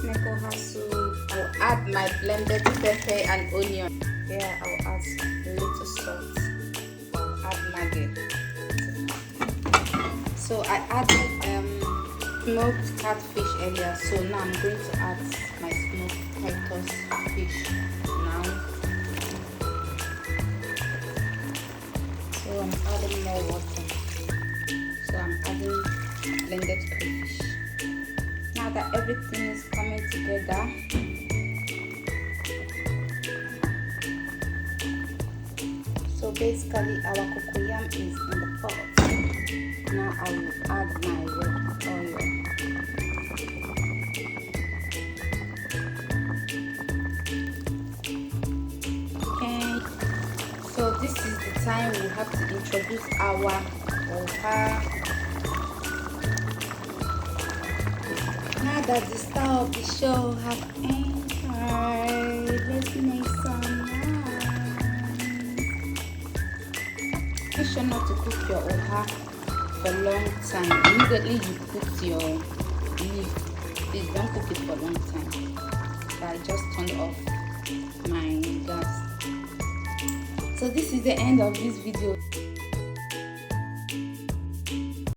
make oha soup. I'll add my blended pepper and onion. Here I'll add a little salt. I'll add Maggi. So I added smoked catfish earlier, so now I'm going to add my smoked Titus fish now. So I'm adding more water. So I'm adding blended crayfish. Now that everything is coming together, so basically our cocoyam is in the pot. Now I will add my red oil. Okay, so this is the time we have to introduce our oha. Now that the star of the show has entered, let's make some noise. Make sure not to cook your oha for a long time. Immediately you put your leaf, please don't cook it for a long time. So I just turned off my gas. So this is the end of this video.